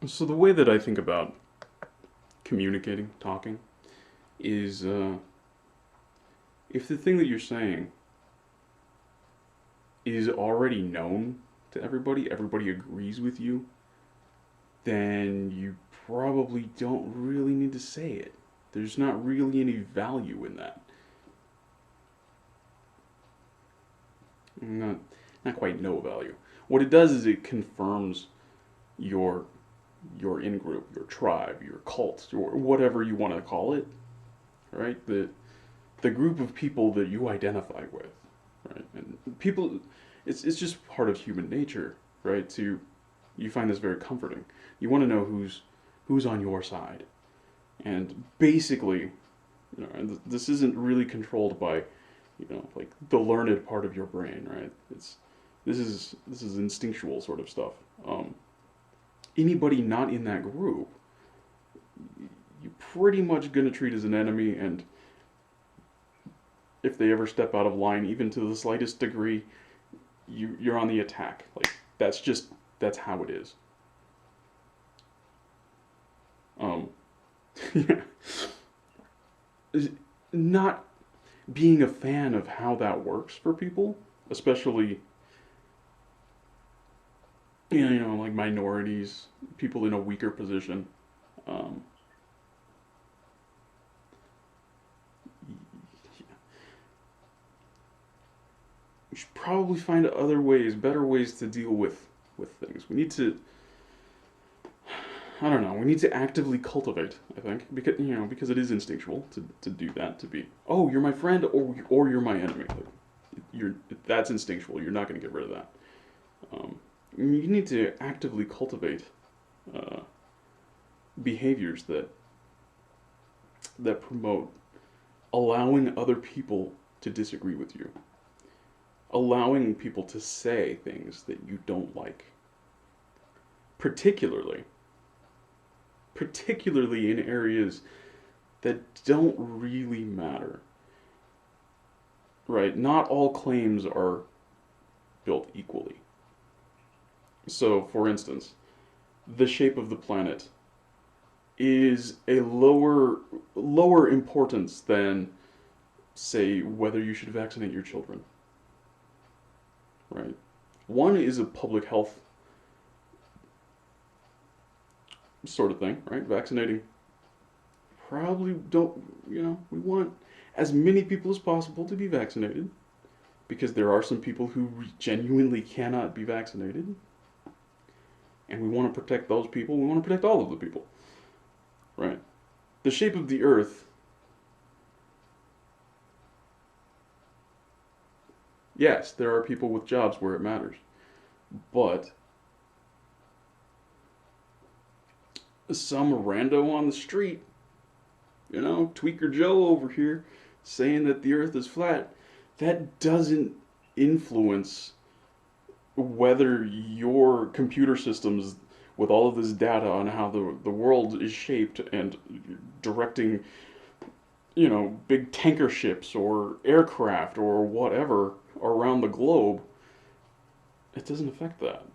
So the way that I think about communicating, talking, is if the thing that you're saying is already known to everybody, everybody agrees with you, then you probably don't really need to say it. There's not really any value in that. Not, not quite no value. What it does is it confirms your your in group, your tribe, your cult, your whatever you want to call it, right? The group of people that you identify with, right? And people, it's just part of human nature, right? To you find this very comforting. You want to know who's on your side, and basically, and this isn't really controlled by, like the learned part of your brain, right? This is instinctual sort of stuff. Anybody not in that group, you're pretty much gonna treat as an enemy, and if they ever step out of line, even to the slightest degree, you're on the attack. Like that's how it is. Um, yeah. Not being a fan of how that works for people, especially like minorities, people in a weaker position. Um, we should probably find other ways, better ways to deal with things. We need to, I don't know, we need to actively cultivate. I think because it is instinctual to do that. To be, oh, you're my friend, or you're my enemy. Like, you're that's instinctual. You're not going to get rid of that. Um, you need to actively cultivate uh, behaviors that promote allowing other people to disagree with you, allowing people to say things that you don't like, particularly particularly in areas that don't really matter. Right? Not all claims are built equally. So, for instance, the shape of the planet is a lower importance than, say, whether you should vaccinate your children. Right? One is a public health sort of thing, right? Vaccinating probably don't, we want as many people as possible to be vaccinated because there are some people who genuinely cannot be vaccinated. And we want to protect those people. We want to protect all of the people, right? The shape of the earth, yes, there are people with jobs where it matters. But some rando on the street, Tweaker Joe over here, saying that the earth is flat, that doesn't influence whether your computer systems with all of this data on how the world is shaped and directing, big tanker ships or aircraft or whatever around the globe, it doesn't affect that,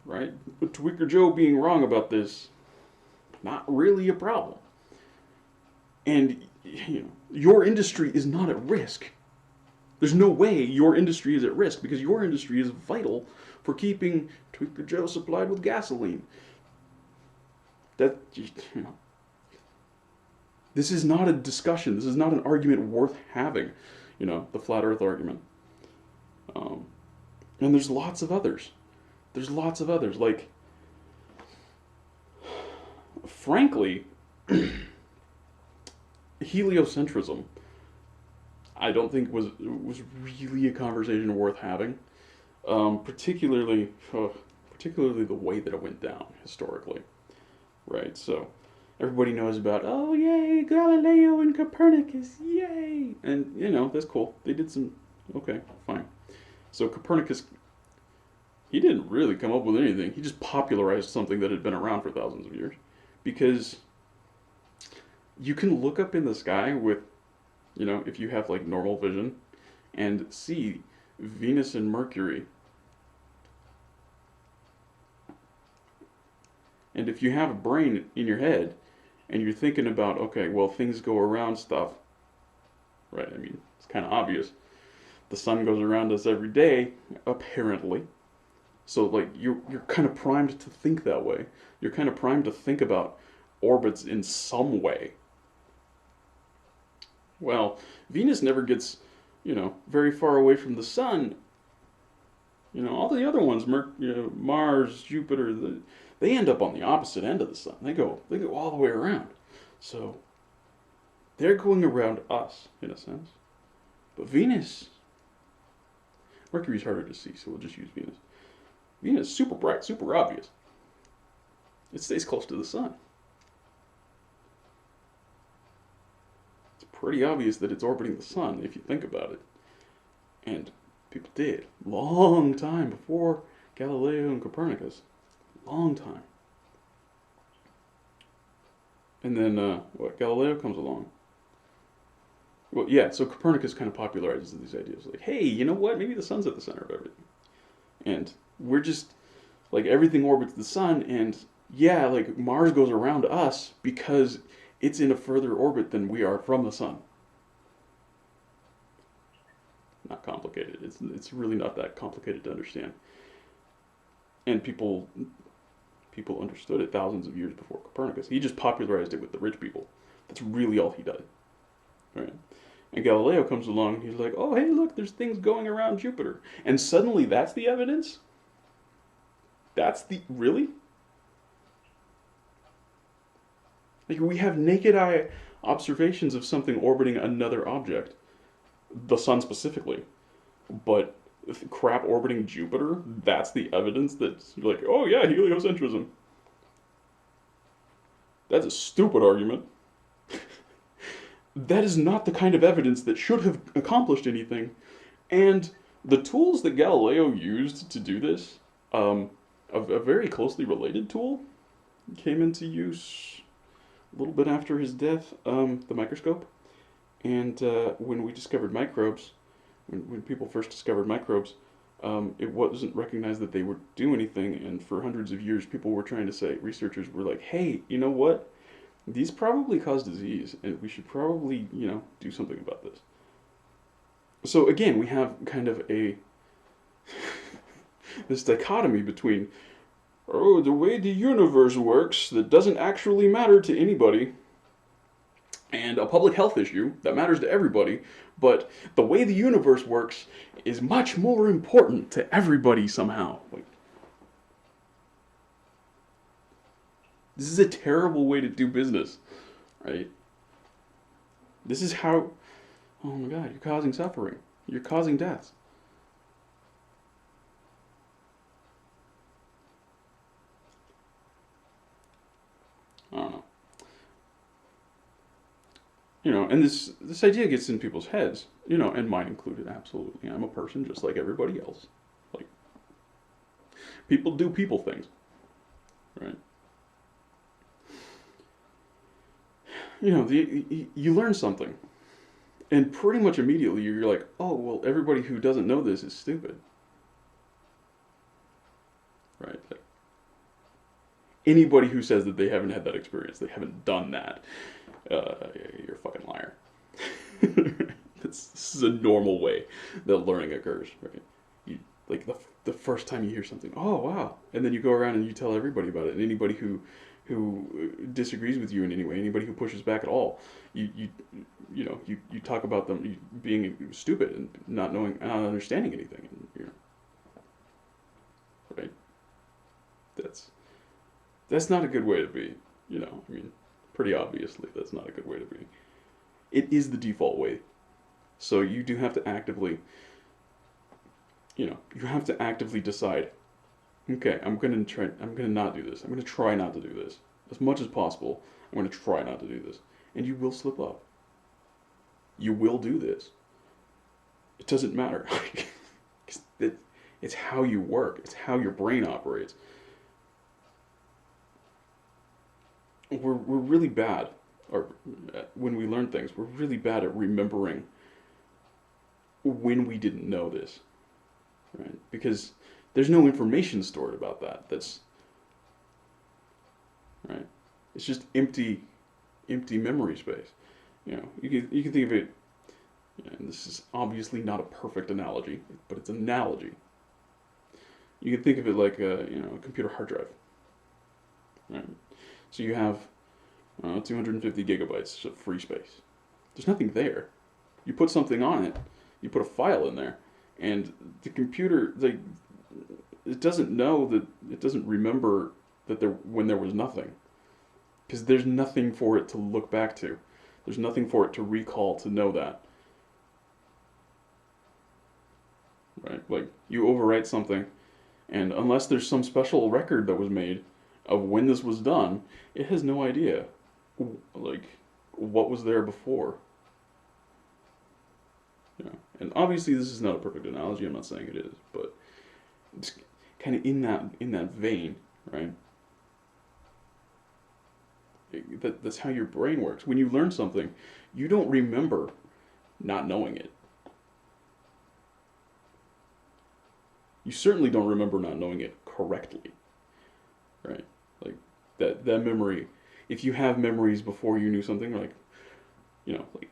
right? But Tweaker Joe being wrong about this, not really a problem. And your industry is not at risk. There's no way your industry is at risk because your industry is vital for keeping Tweaker Joe supplied with gasoline. That this is not a discussion. This is not an argument worth having. The flat Earth argument. Um, and there's lots of others. There's lots of others. Like, frankly, heliocentrism, I don't think was really a conversation worth having. Particularly the way that it went down historically, right? So everybody knows about, oh yay, Galileo and Copernicus, yay, and that's cool. They did some, okay, fine. So Copernicus, he didn't really come up with anything. He just popularized something that had been around for thousands of years, because you can look up in the sky with, if you have like normal vision, and see Venus and Mercury. And if you have a brain in your head and you're thinking about, okay, well, things go around stuff, right? I mean, it's kind of obvious. The sun goes around us every day, apparently. So like you're kind of primed to think that way. You're kind of primed to think about orbits in some way. Well, Venus never gets, very far away from the sun. All the other ones, Mars, Jupiter, they end up on the opposite end of the sun. They go all the way around. So they're going around us in a sense. But Venus, Mercury's harder to see, so we'll just use Venus. Venus is super bright, super obvious. It stays close to the sun. It's pretty obvious that it's orbiting the sun if you think about it. And people did. Long time before Galileo and Copernicus. Long time. And then, Galileo comes along. Well, yeah, so Copernicus kind of popularizes these ideas. Like, hey, you know what? Maybe the sun's at the center of everything. And we're just, like, everything orbits the sun, and yeah, like, Mars goes around us because it's in a further orbit than we are from the sun. Not complicated. It's really not that complicated to understand. And people understood it thousands of years before Copernicus. He just popularized it with the rich people. That's really all he did. Right? And Galileo comes along and he's like, oh, hey, look, there's things going around Jupiter. And suddenly that's the evidence? Really? Like, we have naked eye observations of something orbiting another object, the sun specifically. But crap orbiting Jupiter, that's the evidence that's like, oh yeah, heliocentrism. That's a stupid argument. That is not the kind of evidence that should have accomplished anything. And the tools that Galileo used to do this, a very closely related tool, came into use a little bit after his death, the microscope. And when we discovered microbes, when people first discovered microbes, it wasn't recognized that they would do anything, and for hundreds of years people were trying to say, researchers were like, hey, you know what? These probably cause disease, and we should probably, do something about this. So again, we have kind of this dichotomy between, oh, the way the universe works that doesn't actually matter to anybody, and a public health issue that matters to everybody, but the way the universe works is much more important to everybody somehow. Like, this is a terrible way to do business, right? This is how, oh my God, you're causing suffering. You're causing deaths. I don't know. And this idea gets in people's heads, and mine included, absolutely. I'm a person just like everybody else. Like, people do people things, right? You learn something, and pretty much immediately you're like, oh, well, everybody who doesn't know this is stupid, right? Like, anybody who says that they haven't had that experience, they haven't done that, you're a fucking liar. This is a normal way that learning occurs, right? You, like, the first time you hear something, oh wow, and then you go around and you tell everybody about it, and anybody who disagrees with you in any way, anybody who pushes back at all, you talk about them being stupid and not understanding anything, and right? That's not a good way to be. I mean, pretty obviously, that's not a good way to be. It is the default way. So you do have to actively, you have to actively decide, okay, I'm going to not do this. I'm going to try not to do this. As much as possible, I'm going to try not to do this. And you will slip up. You will do this. It doesn't matter. It's how you work. It's how your brain operates. We're really bad, or when we learn things, we're really bad at remembering when we didn't know this, right? Because there's no information stored about that. right? It's just empty memory space. You can think of it, and this is obviously not a perfect analogy, but it's an analogy. You can think of it like a computer hard drive, right? So you have 250 gigabytes of free space. There's nothing there. You put something on it, you put a file in there, and the computer, it doesn't know that, it doesn't remember that when there was nothing, because there's nothing for it to look back to. There's nothing for it to recall to know that. Right? Like, you overwrite something, and unless there's some special record that was made of when this was done, it has no idea, like, what was there before. And obviously this is not a perfect analogy, I'm not saying it is, but it's kind of in that vein, right? That's how your brain works. When you learn something, you don't remember not knowing it. You certainly don't remember not knowing it correctly, right? Like, that memory, if you have memories before you knew something, like, like,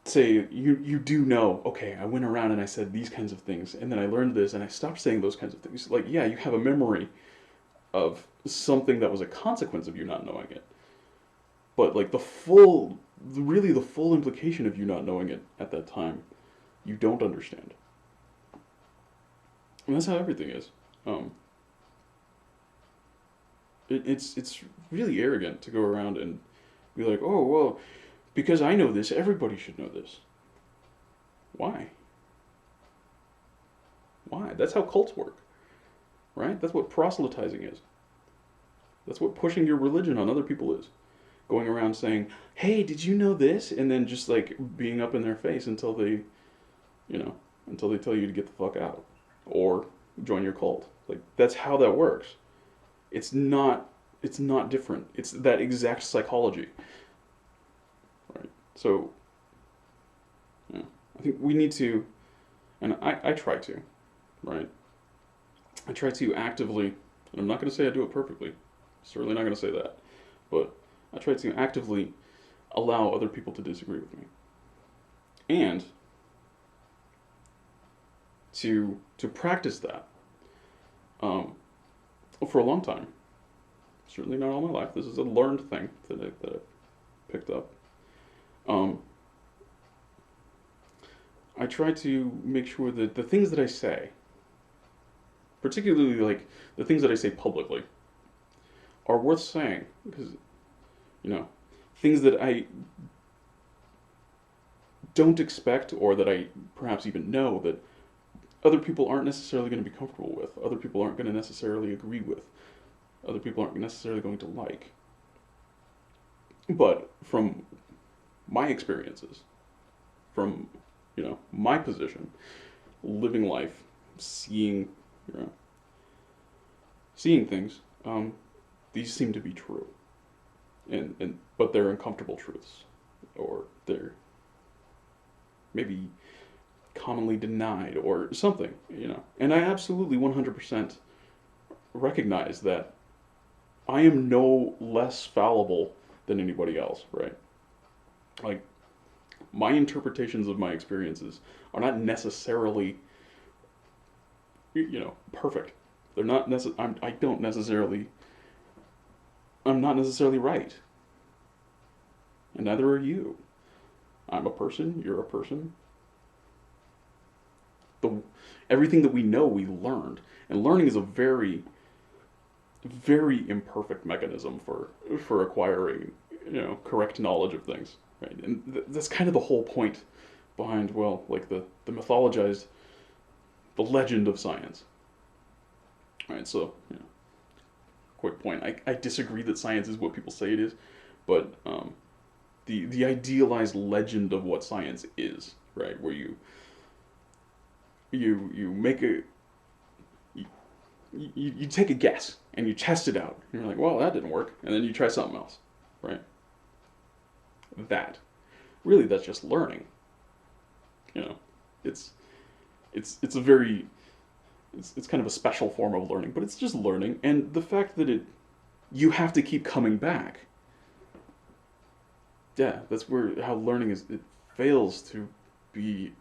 say you do know, okay, I went around and I said these kinds of things, and then I learned this and I stopped saying those kinds of things. Like, yeah, you have a memory of something that was a consequence of you not knowing it. But like the full implication of you not knowing it at that time, you don't understand. And that's how everything is. It's really arrogant to go around and be like, oh, well, because I know this, everybody should know this. Why? Why? That's how cults work, right? That's what proselytizing is. That's what pushing your religion on other people is. Going around saying, hey, did you know this? And then just like being up in their face until they tell you to get the fuck out or join your cult. Like, that's how that works. It's not different. It's that exact psychology. Right? So, yeah, I think we need to, and I try to, right? I try to actively, and I'm not going to say I do it perfectly. Certainly not going to say that. But I try to actively allow other people to disagree with me. And to practice that for a long time. Certainly not all my life. This is a learned thing that I picked up. I try to make sure that the things that I say, particularly like the things that I say publicly, are worth saying, because things that I don't expect, or that I perhaps even know that other people aren't necessarily going to be comfortable with, other people aren't going to necessarily agree with, other people aren't necessarily going to like. But from my experiences, from my position, living life, seeing things, these seem to be true, but they're uncomfortable truths, or they're maybe commonly denied or something, And I absolutely 100% recognize that I am no less fallible than anybody else, right? Like, my interpretations of my experiences are not necessarily, perfect. They're not I'm not necessarily right. And neither are you. I'm a person, you're a person. Everything that we know, we learned. And learning is a very, very imperfect mechanism for acquiring, correct knowledge of things. Right? And that's kind of the whole point behind, like the mythologized, the legend of science. Right, so, quick point. I disagree that science is what people say it is, but the idealized legend of what science is, right, where you make you take a guess and you test it out. And you're like, well, that didn't work, and then you try something else, right? That's just learning. It's a very, it's kind of a special form of learning, but it's just learning. And the fact that you have to keep coming back. Yeah, that's where how learning is, it fails to be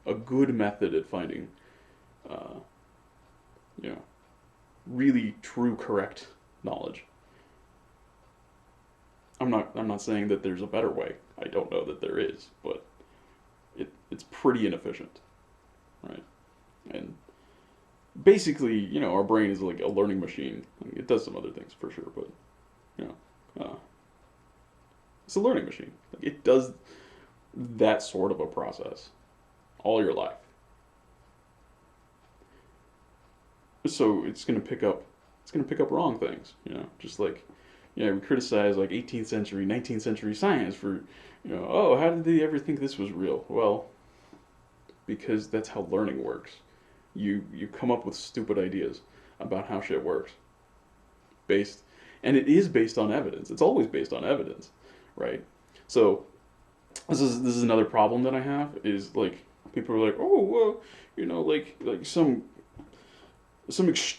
a good method at finding, uh, you know, really true, correct knowledge. I'm not saying that there's a better way. I don't know that there is, but it's pretty inefficient, right? And basically, our brain is like a learning machine. I mean, it does some other things for sure, but you know, it's a learning machine. Like, it does that sort of a process all your life. So it's gonna pick up wrong things. Just like, we criticize like 18th century, 19th century science for, oh, how did they ever think this was real? Well, because that's how learning works. You come up with stupid ideas about how shit works, based, and it is based on evidence. It's always based on evidence, right? So this is another problem that I have is like people are like, oh, well, like some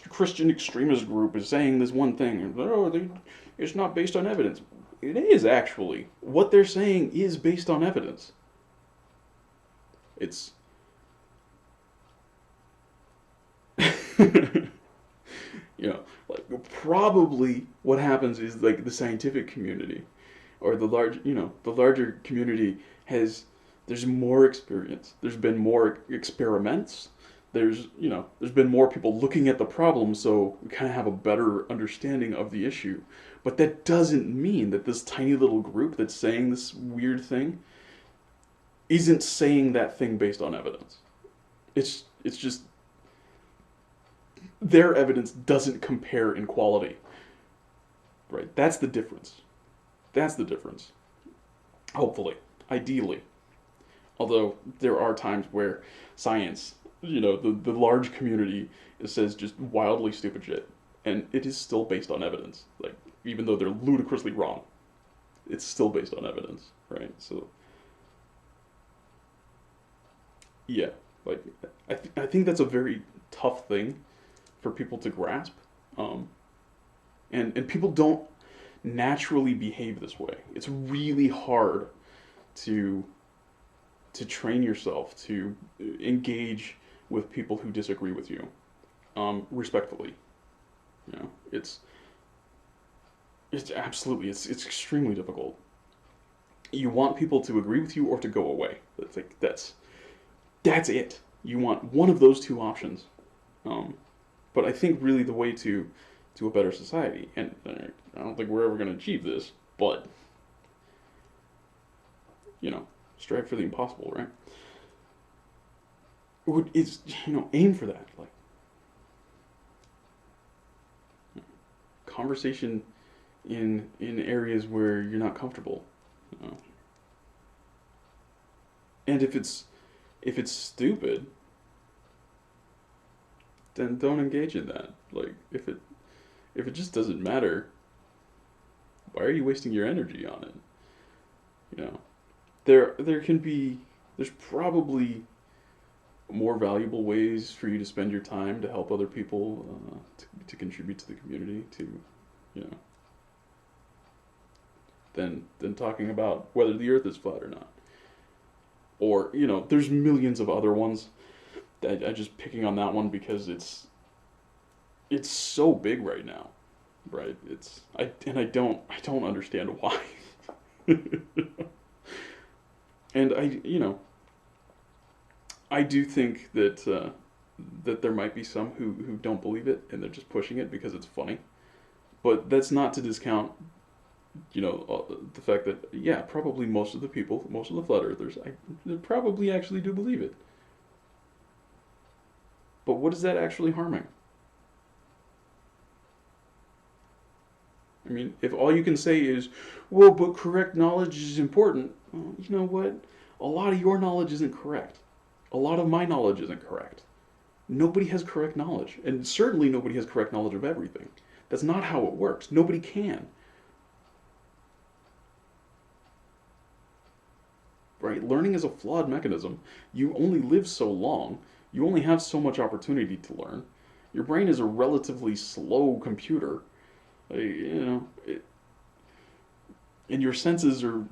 Christian extremist group is saying this one thing, and it's not based on evidence. It is actually. What they're saying is based on evidence. It's like probably what happens is like the scientific community or the larger community has there's more experience. There's been more experiments. There's been more people looking at the problem, so we kind of have a better understanding of the issue. But that doesn't mean that this tiny little group that's saying this weird thing isn't saying that thing based on evidence. It's just their evidence doesn't compare in quality. Right? That's the difference. That's the difference. Hopefully. Ideally. Although there are times where science, the large community says just wildly stupid shit. And it is still based on evidence. Like, even though they're ludicrously wrong, it's still based on evidence, right? So, yeah. Like, I think that's a very tough thing for people to grasp. Um, and people don't naturally behave this way. It's really hard to train yourself to engage with people who disagree with you, respectfully. It's it's extremely difficult. You want people to agree with you or to go away. That's it. You want one of those two options. Um, but I think really the way to a better society, and I don't think we're ever going to achieve this, but you know, strive for the impossible, right? Is aim for that, like conversation in areas where you're not comfortable, you know? And if it's stupid, then don't engage in that. Like if it just doesn't matter, why are you wasting your energy on it? You know, there's probably more valuable ways for you to spend your time to help other people, to contribute to the community, to you know than talking about whether the earth is flat or not. Or, there's millions of other ones that I just picking on that one because it's so big right now, right? I don't understand why. And I do think that there might be some who don't believe it and they're just pushing it because it's funny. But that's not to discount, the fact that, yeah, probably most of the people, most of the flat earthers, they probably actually do believe it. But what is that actually harming? I mean, if all you can say is, well, but correct knowledge is important, well, you know what? A lot of your knowledge isn't correct. A lot of my knowledge isn't correct. Nobody has correct knowledge. And certainly nobody has correct knowledge of everything. That's not how it works. Nobody can. Right? Learning is a flawed mechanism. You only live so long. You only have so much opportunity to learn. Your brain is a relatively slow computer. Like, and your senses are,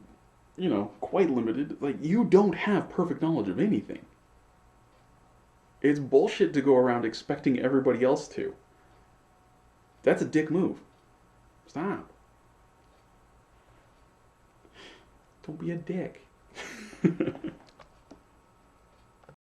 quite limited. Like, you don't have perfect knowledge of anything. It's bullshit to go around expecting everybody else to. That's a dick move. Stop. Don't be a dick.